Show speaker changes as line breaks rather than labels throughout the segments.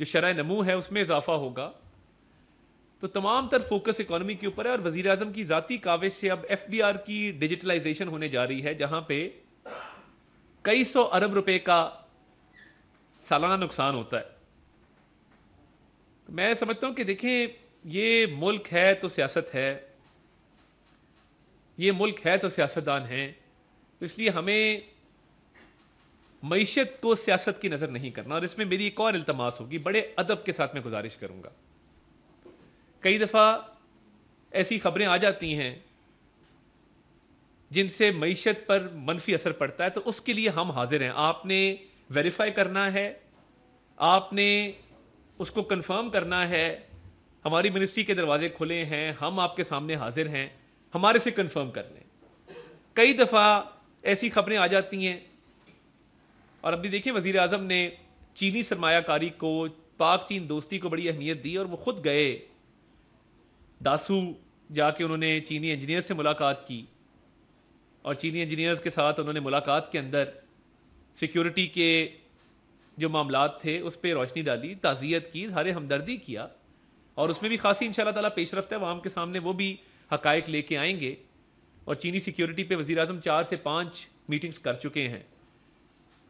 جو شرح نمو ہے اس میں اضافہ ہوگا. تو تمام تر فوکس اکانومی کے اوپر ہے, اور وزیر اعظم کی ذاتی کاوش سے اب ایف بی آر کی ڈیجیٹلائزیشن ہونے جا رہی ہے, جہاں پہ کئی سو ارب روپے کا سالانہ نقصان ہوتا ہے. تو میں سمجھتا ہوں کہ دیکھیں, یہ ملک ہے تو سیاست ہے, یہ ملک ہے تو سیاستدان ہیں, تو اس لیے ہمیں معیشت کو سیاست کی نظر نہیں کرنا. اور اس میں میری ایک اور التماس ہوگی, بڑے ادب کے ساتھ میں گزارش کروں گا. کئی دفعہ ایسی خبریں آ جاتی ہیں جن سے معیشت پر منفی اثر پڑتا ہے, تو اس کے لیے ہم حاضر ہیں. آپ نے ویریفائی کرنا ہے, آپ نے اس کو کنفرم کرنا ہے. ہماری منسٹری کے دروازے کھلے ہیں, ہم آپ کے سامنے حاضر ہیں, ہمارے سے کنفرم کر لیں. کئی دفعہ ایسی خبریں آ جاتی ہیں, اور اب بھی دیکھیں وزیر اعظم نے چینی سرمایہ کاری کو, پاک چین دوستی کو بڑی اہمیت دی, اور وہ خود گئے داسو جا کے انہوں نے چینی انجینئر سے ملاقات کی, اور چینی انجینئرز کے ساتھ انہوں نے ملاقات کے اندر سیکیورٹی کے جو معاملات تھے اس پہ روشنی ڈالی, تعزیت کی, اظہار ہمدردی کیا, اور اس میں بھی خاصی انشاءاللہ تعالیٰ پیش رفت ہے. عوام کے سامنے وہ بھی حقائق لے کے آئیں گے. اور چینی سیکیورٹی پہ وزیر اعظم 4 سے 5 میٹنگز کر چکے ہیں.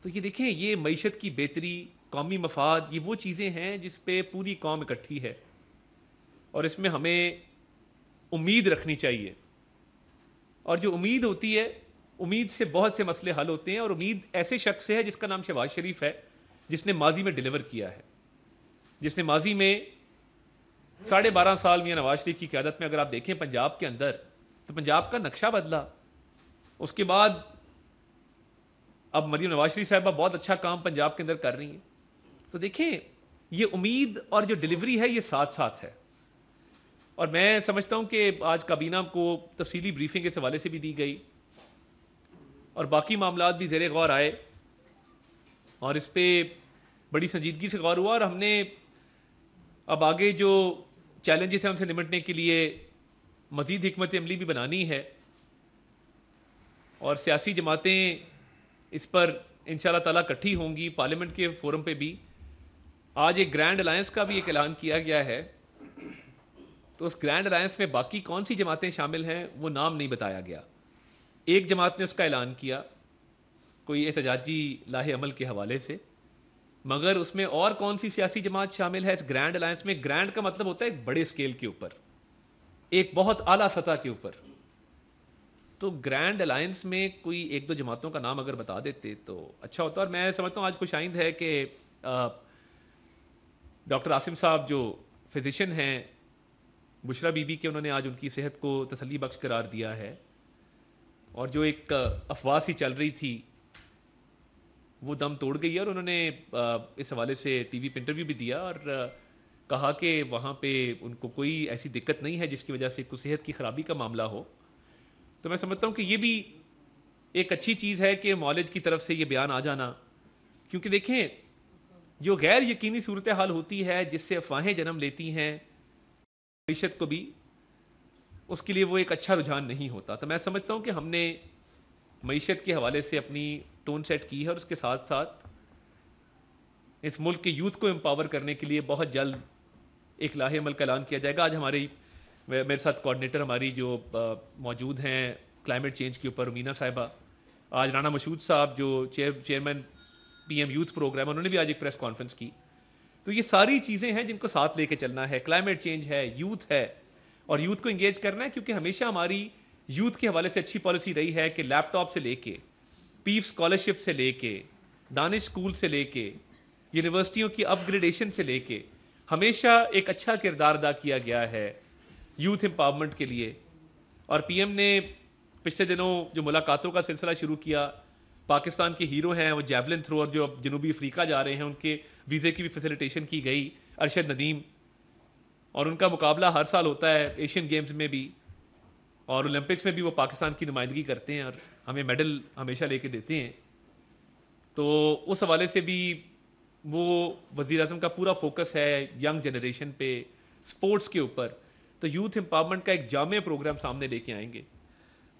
تو یہ دیکھیں, یہ معیشت کی بہتری, قومی مفاد, یہ وہ چیزیں ہیں جس پہ پوری قوم اکٹھی ہے, اور اس میں ہمیں امید رکھنی چاہیے. اور جو امید ہوتی ہے, امید سے بہت سے مسئلے حل ہوتے ہیں. اور امید ایسے شخص سے ہے جس کا نام شہباز شریف ہے, جس نے ماضی میں ڈیلیور کیا ہے, جس نے ماضی میں 12.5 سال میاں نواز شریف کی قیادت میں اگر آپ دیکھیں پنجاب کے اندر, تو پنجاب کا نقشہ بدلا. اس کے بعد اب مریم نواز شریف صاحبہ بہت اچھا کام پنجاب کے اندر کر رہی ہیں. تو دیکھیں, یہ امید اور جو ڈیلیوری ہے یہ ساتھ ساتھ ہے. اور میں سمجھتا ہوں کہ آج کابینہ کو تفصیلی بریفنگ اس حوالے سے بھی دی گئی, اور باقی معاملات بھی زیر غور آئے, اور اس پہ بڑی سنجیدگی سے غور ہوا. اور ہم نے اب آگے جو چیلنجز ہیں ان سے نمٹنے کے لیے مزید حکمت عملی بھی بنانی ہے, اور سیاسی جماعتیں اس پر انشاءاللہ تعالیٰ اکٹھی ہوں گی. پارلیمنٹ کے فورم پہ بھی آج ایک گرینڈ الائنس کا بھی ایک اعلان کیا گیا ہے. تو اس گرینڈ الائنس میں باقی کون سی جماعتیں شامل ہیں وہ نام نہیں بتایا گیا. ایک جماعت نے اس کا اعلان کیا کوئی احتجاجی لاہ عمل کے حوالے سے, مگر اس میں اور کون سی سیاسی جماعت شامل ہے اس گرینڈ الائنس میں؟ گرینڈ کا مطلب ہوتا ہے ایک بڑے اسکیل کے اوپر, ایک بہت اعلیٰ سطح کے اوپر. تو گرینڈ الائنس میں کوئی 1-2 جماعتوں کا نام اگر بتا دیتے تو اچھا ہوتا. اور میں سمجھتا ہوں آج خوش آئند ہے کہ ڈاکٹر عاصم صاحب جو فزیشین ہیں, بشرا بی بی کے, انہوں نے آج ان کی صحت کو تسلی بخش قرار دیا ہے. اور جو ایک افواہ سی چل رہی تھی وہ دم توڑ گئی ہے, اور انہوں نے اس حوالے سے ٹی وی پہ انٹرویو بھی دیا, اور کہا کہ وہاں پہ ان کو کوئی ایسی دقت نہیں ہے جس کی وجہ سے کوئی صحت کی خرابی کا معاملہ ہو. تو میں سمجھتا ہوں کہ یہ بھی ایک اچھی چیز ہے کہ معالج کی طرف سے یہ بیان آ جانا, کیونکہ دیکھیں جو غیر یقینی صورتحال ہوتی ہے جس سے افواہیں جنم لیتی ہیں معیشت کو بھی, اس کے لیے وہ ایک اچھا رجحان نہیں ہوتا. تو میں سمجھتا ہوں کہ ہم نے معیشت کے حوالے سے اپنی ٹون سیٹ کی ہے, اور اس کے ساتھ ساتھ اس ملک کے یوتھ کو امپاور کرنے کے لیے بہت جلد ایک لاہ عمل کا اعلان کیا جائے گا. آج میرے ساتھ کوآرڈینیٹر ہماری جو موجود ہیں کلائمیٹ چینج کے اوپر, امینا صاحبہ, آج رانا مشہود صاحب جو chairman P M youth programme, انہوں نے بھی آج ایک پریس کانفرنس کی. تو یہ ساری چیزیں ہیں جن کو ساتھ لے کے چلنا ہے. کلائمیٹ چینج ہے, یوتھ ہے, اور یوتھ کو انگیج کرنا ہے, کیونکہ ہمیشہ ہماری یوتھ کے حوالے سے اچھی پالیسی رہی ہے کہ لیپ ٹاپ سے لے کے, پیف اسکالرشپ سے لے کے, دانش اسکول سے لے کے, یونیورسٹیوں کی اپ گریڈیشن سے لے کے ہمیشہ ایک اچھا کردار ادا کیا گیا ہے یوتھ امپاورمنٹ کے لیے. اور پی ایم نے پچھلے دنوں جو ملاقاتوں کا سلسلہ شروع کیا, پاکستان کے ہیرو ہیں وہ جیولن تھرو, اور جو اب جنوبی افریقہ جا رہے ہیں ان کے ویزے کی بھی فیسیلیٹیشن کی گئی, ارشد ندیم, اور ان کا مقابلہ ہر سال ہوتا ہے ایشین گیمز میں بھی, اور اولمپکس میں بھی وہ پاکستان کی نمائندگی کرتے ہیں, اور ہمیں میڈل ہمیشہ لے کے دیتے ہیں. تو اس حوالے سے بھی وہ وزیر اعظم کا پورا فوکس ہے ینگ جنریشن پہ, سپورٹس کے اوپر. تو یوتھ امپاورمنٹ کا ایک جامع پروگرام سامنے لے کے آئیں گے,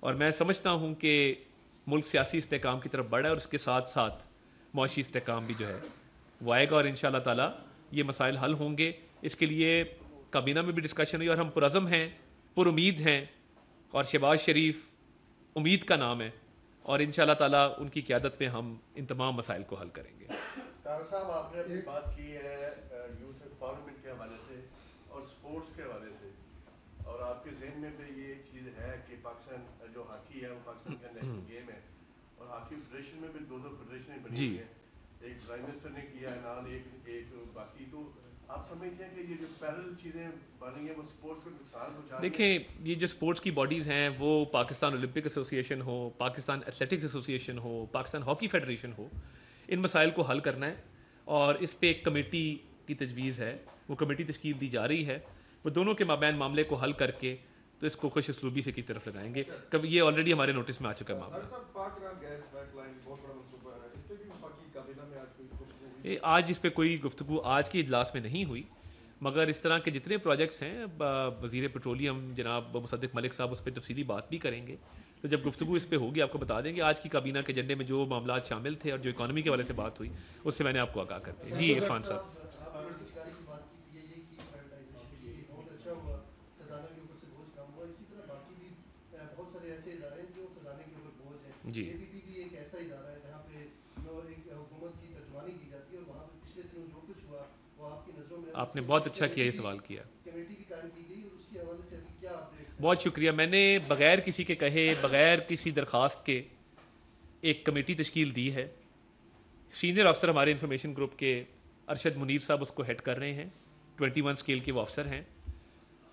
اور میں سمجھتا ہوں کہ ملک سیاسی استحکام کی طرف بڑھا ہے, اور اس کے ساتھ ساتھ معاشی استحکام بھی جو ہے وہ آئے گا. اور انشاءاللہ تعالی یہ مسائل حل ہوں گے. اس کے لیے کابینہ میں بھی ڈسکشن ہوئی اور ہم پرعزم ہیں, پر امید ہیں, اور شہباز شریف امید کا نام ہے, اور ان شاء اللہ تعالیٰ ان کی قیادت میں ہم ان تمام مسائل کو حل کریں گے.
طاہر صاحب, آپ نے اپنی بات کی ہے یوتھ امپاورمنٹ کے حوالے سے اور سپورٹس کے حوالے سے, اور آپ کے ذہن میں بھی یہ چیز ہے کہ پاکستان جو ہاکی ہے وہ پاکستان کا نیشنل گیم ہے, اور ہاکی فیڈریشن میں بھی 2 فیڈریشنیں بنی ہوئی ہیں, ایک پرائم منسٹر نے کیا اعلان, ایک باقی. تو آپ سمجھتے ہیں کہ یہ جو پیرل چیزیں بن رہی ہیں وہ سپورٹس کو نقصان پہنچا رہی ہیں؟
دیکھیں, یہ جو سپورٹس کی باڈیز ہیں وہ پاکستان اولمپک ایسوسی ایشن ہو, پاکستان ایتھلیٹکس ایسوسی ایشن ہو, پاکستان ہاکی فیڈریشن ہو, ان مسائل کو حل کرنا ہے, اور اس پہ ایک کمیٹی کی تجویز ہے, وہ کمیٹی تشکیل دی جا رہی ہے. وہ دونوں کے مابین معاملے کو حل کر کے تو اس کو خوش اسلوبی سے کی طرف لگائیں گے. کبھی یہ آلریڈی ہمارے نوٹس میں آ چکا ہے معاملہ. آج اس پہ کوئی گفتگو آج کے اجلاس میں نہیں ہوئی, مگر اس طرح کے جتنے پروجیکٹس ہیں وزیر پیٹرولیم جناب مصدق ملک صاحب اس پہ تفصیلی بات بھی کریں گے. تو جب گفتگو اس پہ ہوگی آپ کو بتا دیں گے. آج کی کابینہ کے ایجنڈے میں جو معاملات شامل تھے اور جو اکانومی کے حوالے سے بات ہوئی اس سے میں نے آپ کو آگاہ کر دیا. جی عرفان صاحب. جی آپ نے بہت اچھا کیا, یہ سوال کیا, بہت شکریہ. میں نے بغیر کسی کے کہے, بغیر کسی درخواست کے ایک کمیٹی تشکیل دی ہے. سینئر افسر ہمارے انفارمیشن گروپ کے ارشد منیر صاحب اس کو ہیڈ کر رہے ہیں, 21 اسکیل کے وہ افسر ہیں,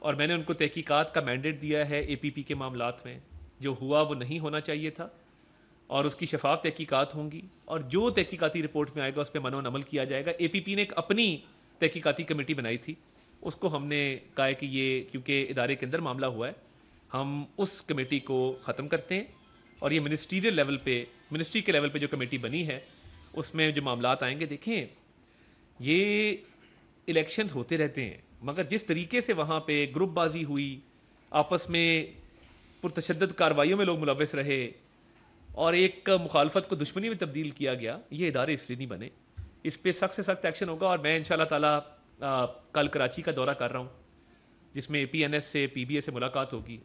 اور میں نے ان کو تحقیقات کا مینڈیٹ دیا ہے. اے پی پی کے معاملات میں جو ہوا وہ نہیں ہونا چاہیے تھا, اور اس کی شفاف تحقیقات ہوں گی, اور جو تحقیقاتی رپورٹ میں آئے گا اس پہ منع عمل کیا جائے گا. اے پی پی نے ایک اپنی تحقیقاتی کمیٹی بنائی تھی, اس کو ہم نے کہا ہے کہ یہ کیونکہ ادارے کے اندر معاملہ ہوا ہے ہم اس کمیٹی کو ختم کرتے ہیں, اور یہ منسٹریل لیول پہ, منسٹری کے لیول پہ جو کمیٹی بنی ہے اس میں جو معاملات آئیں گے. دیکھیں, یہ الیکشنز ہوتے رہتے ہیں, مگر جس طریقے سے وہاں پہ گروپ بازی ہوئی, آپس میں پرتشدد کارروائیوں میں لوگ ملوث رہے, اور ایک مخالفت کو دشمنی میں تبدیل کیا گیا, یہ ادارے اس لیے نہیں بنے. اس پہ سخت سے سخت ایکشن ہوگا, اور میں ان شاء اللہ تعالیٰ کل کراچی کا دورہ کر رہا ہوں جس میں اے پی این ایس سے, پی بی اے سے ملاقات ہوگی,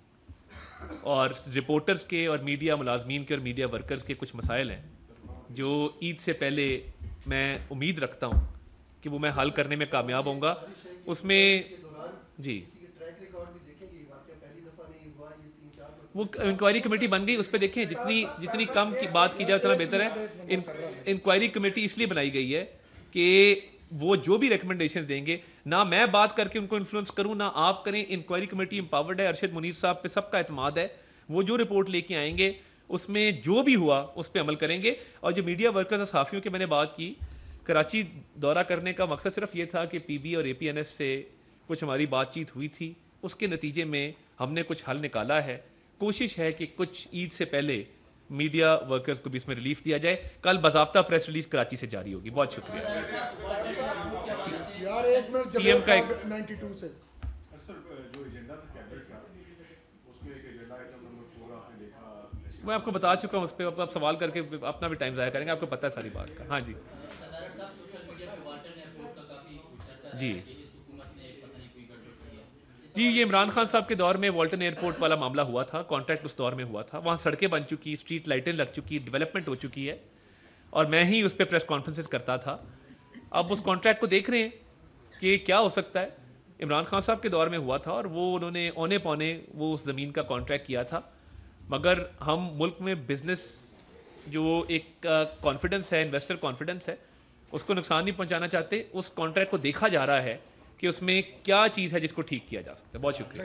اور رپورٹرز کے اور میڈیا ملازمین کے اور میڈیا ورکرز کے کچھ مسائل ہیں جو عید سے پہلے میں امید رکھتا ہوں کہ وہ میں حل کرنے میں کامیاب ہوں گا. اس میں جی وہ انکوائری کمیٹی بن گئی, اس پہ دیکھیں جتنی کم کی بات کی جائے اتنا بہتر ہے. انکوائری کمیٹی اس لیے بنائی گئی ہے کہ وہ جو بھی ریکمنڈیشن دیں گے, نہ میں بات کر کے ان کو انفلوئنس کروں نہ آپ کریں. انکوائری کمیٹی امپاورڈ ہے, ارشد منیر صاحب پہ سب کا اعتماد ہے, وہ جو رپورٹ لے کے آئیں گے اس میں جو بھی ہوا اس پہ عمل کریں گے. اور جو میڈیا ورکرز اور صحافیوں کے میں نے بات کی, کراچی دورہ کرنے کا مقصد صرف یہ تھا کہ پی بی اور اے پی این ایس سے کچھ ہماری بات چیت ہوئی تھی, اس کے نتیجے میں ہم نے کچھ حل نکالا ہے. کوشش ہے کہ کچھ عید سے پہلے میڈیا ورکرز کو بھی اس میں ریلیف دیا جائے. کل باضابطہ پریس ریلیز کراچی سے جاری ہوگی. بہت شکریہ. پی ایم کا ایک میں آپ کو بتا چکا ہوں, اس پہ آپ سوال کر کے اپنا بھی ٹائم ضائع کریں گے, آپ کو پتہ ہے ساری بات کا. ہاں جی جی جی, یہ عمران خان صاحب کے دور میں والٹن ایئرپورٹ والا معاملہ ہوا تھا, کانٹریکٹ اس دور میں ہوا تھا. وہاں سڑکیں بن چکی, اسٹریٹ لائٹیں لگ چکی, ڈیولپمنٹ ہو چکی ہے, اور میں ہی اس پہ پریس کانفرنسز کرتا تھا. اب اس کانٹریکٹ کو دیکھ رہے ہیں کہ کیا ہو سکتا ہے. عمران خان صاحب کے دور میں ہوا تھا, اور وہ انہوں نے اونے پونے وہ اس زمین کا کانٹریکٹ کیا تھا, مگر ہم ملک میں بزنس جو ایک کانفیڈنس ہے, انویسٹر کانفیڈنس ہے, اس کو نقصان نہیں پہنچانا چاہتے. اس کانٹریکٹ کو دیکھا جا رہا ہے کہ اس میں کیا چیز ہے جس کو ٹھیک کیا جا سکتا ہے. بہت شکریہ.